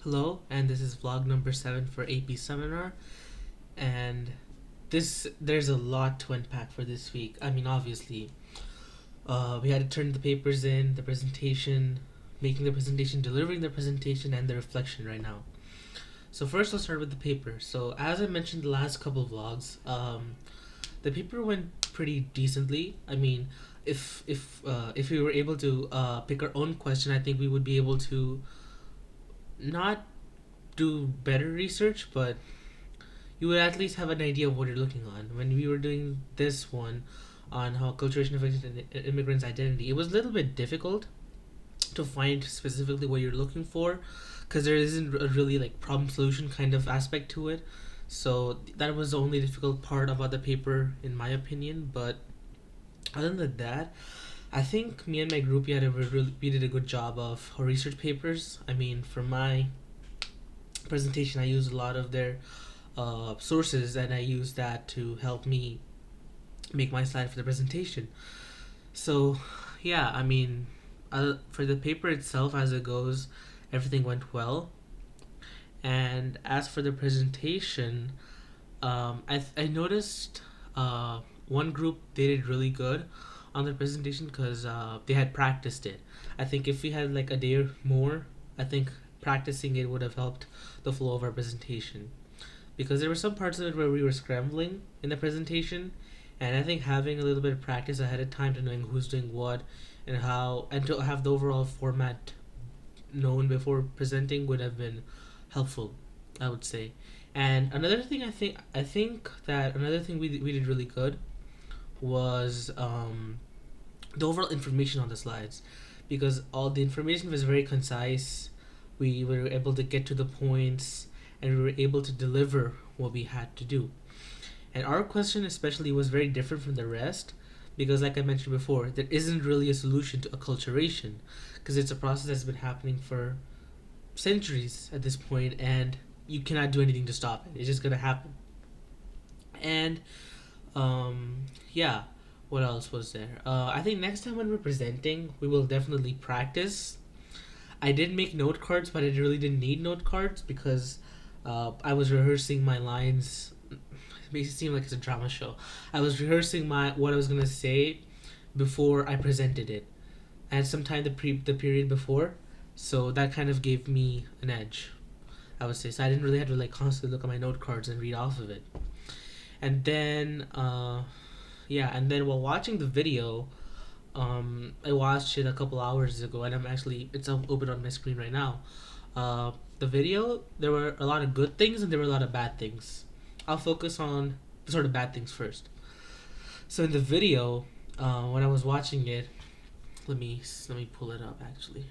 Hello, and this is vlog number 7 for AP Seminar. And there's a lot to unpack for this week. I mean, obviously, we had to turn the papers in, the presentation, making the presentation, delivering the presentation, and the reflection right now. So first, let's start with the paper. So as I mentioned the last couple of vlogs, the paper went pretty decently. I mean, if we were able to pick our own question, I think we would be able to not do better research, but you would at least have an idea of what you're looking on. When we were doing this one on how acculturation affects an immigrant's identity, it was a little bit difficult to find specifically what you're looking for because there isn't a really like problem solution kind of aspect to it. So that was the only difficult part about the paper, in my opinion. But other than that, I think me and my group we did a good job of our research papers. I mean, for my presentation, I used a lot of their sources, and I used that to help me make my slide for the presentation. So, yeah, I mean, for the paper itself, as it goes, everything went well. And as for the presentation, I noticed one group they did really good on their presentation because they had practiced it. I think if we had like a day or more, I think practicing it would have helped the flow of our presentation because there were some parts of it where we were scrambling in the presentation, and I think having a little bit of practice ahead of time to knowing who's doing what and how, and to have the overall format known before presenting would have been helpful, I would say. And another thing I think that another thing we did really good was the overall information on the slides, because all the information was very concise. We were able to get to the points, and we were able to deliver what we had to do. And our question especially was very different from the rest because, like I mentioned before, there isn't really a solution to acculturation because it's a process that's been happening for centuries at this point, and you cannot do anything to stop it. It's just gonna happen. And yeah, what else was there? I think next time when we're presenting, we will definitely practice. I did make note cards, but I really didn't need note cards because I was rehearsing my lines. It makes it seem like it's a drama show. I was rehearsing my what I was gonna say before I presented it, and sometime the period before, so that kind of gave me an edge, I would say. So I didn't really have to like constantly look at my note cards and read off of it. And then yeah, and then while watching the video, I watched it a couple hours ago, and it's open on my screen right now. The video, there were a lot of good things and there were a lot of bad things. I'll focus on the sort of bad things first. So in the video, when I was watching it, let me pull it up actually.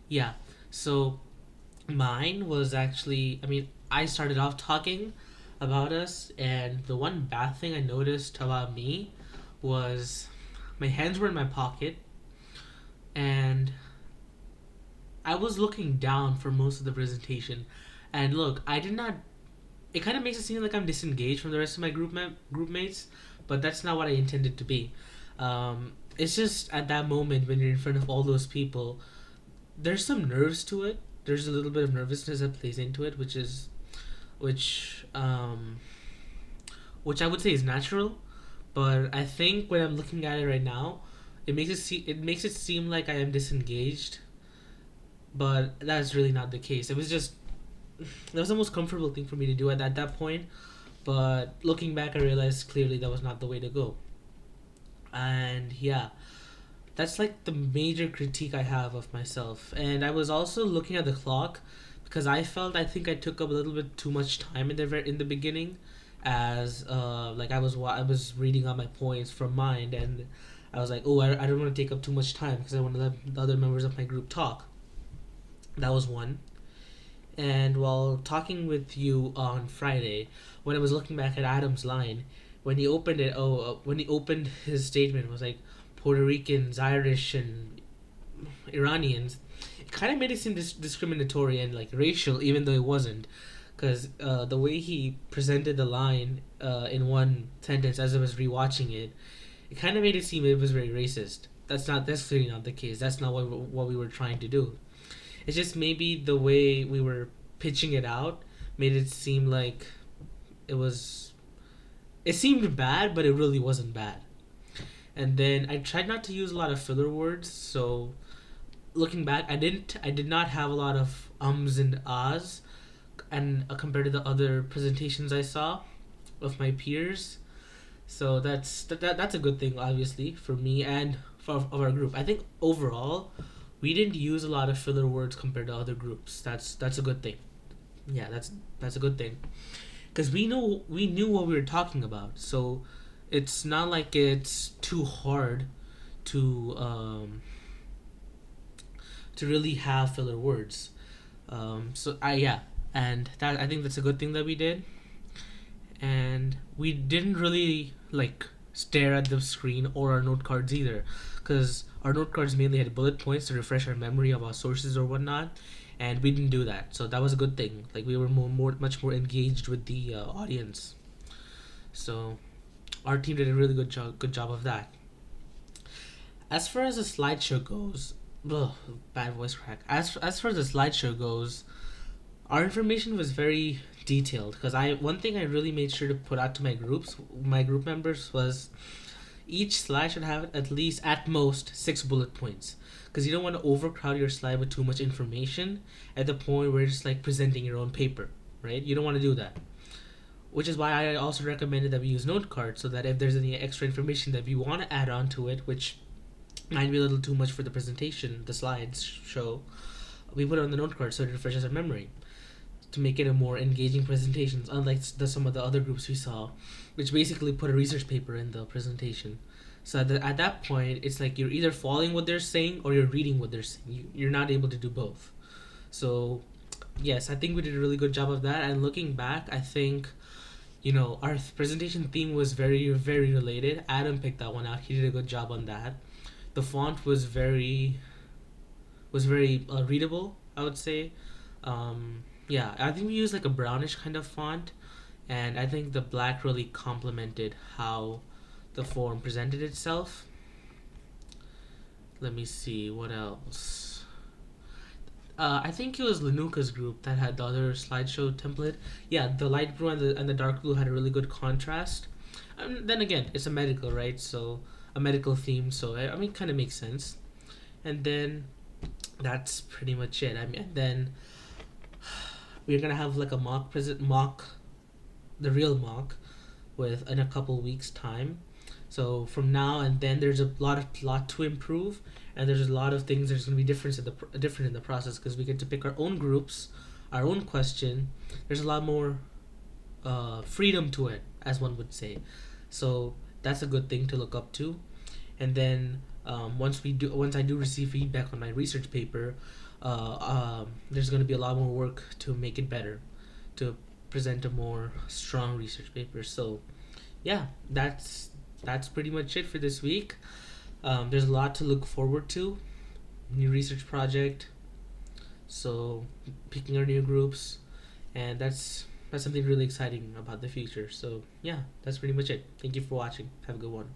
Yeah. So mine was actually, I mean, I started off talking about us, and the one bad thing I noticed about me was my hands were in my pocket, and I was looking down for most of the presentation. And look, I did not. It kind of makes it seem like I'm disengaged from the rest of my group mates, but that's not what I intended to be. It's just at that moment when you're in front of all those people, there's some nerves to it. There's a little bit of nervousness that plays into it, which which I would say is natural. But I think when I'm looking at it right now, it makes it seem like I am disengaged, but that's really not the case. It was just that was the most comfortable thing for me to do at that point. But looking back, I realized clearly that was not the way to go. And yeah, that's like the major critique I have of myself. And I was also looking at the clock because I think I took up a little bit too much time in the beginning, as like I was reading out my points from mind, and I was like, oh, I don't want to take up too much time because I want to let the other members of my group talk. That was one. And while talking with you on Friday, when I was looking back at Adam's line, when he opened his statement, it was like Puerto Ricans, Irish, and Iranians. It kind of made it seem discriminatory and like racial, even though it wasn't, because the way he presented the line in one sentence as I was rewatching it, it kind of made it seem it was very racist. that's clearly not the case. That's not what we were trying to do. It's just maybe the way we were pitching it out made it seem like it was. It seemed bad, but it really wasn't bad. And then I tried not to use a lot of filler words. So looking back, I did not have a lot of ums and ahs, and compared to the other presentations I saw of my peers. So that's a good thing, obviously, for me and for of our group. I think overall, we didn't use a lot of filler words compared to other groups. That's a good thing. Yeah, that's a good thing because we knew what we were talking about. So it's not like it's too hard to to really have filler words. So I yeah, and that I think that's a good thing that we did, and we didn't really like stare at the screen or our note cards either, because our note cards mainly had bullet points to refresh our memory about sources or whatnot, and we didn't do that. So that was a good thing. Like we were much more engaged with the audience. So our team did a really good job of that. As far as the slideshow goes, ugh, bad voice crack. As far as the slideshow goes, our information was very detailed because I one thing I really made sure to put out to my group members was each slide should have at least at most 6 bullet points because you don't want to overcrowd your slide with too much information at the point where you're just like presenting your own paper, right? You don't want to do that. Which is why I also recommended that we use note cards so that if there's any extra information that we want to add on to it, which might be a little too much for the presentation, the slides show, we put it on the note card so it refreshes our memory to make it a more engaging presentation, unlike some of the other groups we saw, which basically put a research paper in the presentation. So at that point, it's like you're either following what they're saying or you're reading what they're saying. You're not able to do both. So, yes, I think we did a really good job of that. And looking back, I think, our presentation theme was very, very related. Adam picked that one out. He did a good job on that. The font was very readable, I would say. Yeah, I think we used like a brownish kind of font, and I think the black really complemented how the form presented itself. Let me see what else. I think it was Lanuka's group that had the other slideshow template. Yeah, the light blue and the dark blue had a really good contrast. Then again, it's a medical, right? So a medical theme, so I mean, kind of makes sense. And then that's pretty much it. I mean, and then we're gonna have like a the real mock, with in a couple weeks time. So from now and then, there's a lot to improve, and there's a lot of things there's gonna be different in the process because we get to pick our own groups, our own question. There's a lot more freedom to it, as one would say. So that's a good thing to look up to. And then once I do receive feedback on my research paper, there's going to be a lot more work to make it better, to present a more strong research paper. So, yeah, that's pretty much it for this week. There's a lot to look forward to. New research project. So, picking our new groups, and that's something really exciting about the future. So, yeah, that's pretty much it. Thank you for watching. Have a good one.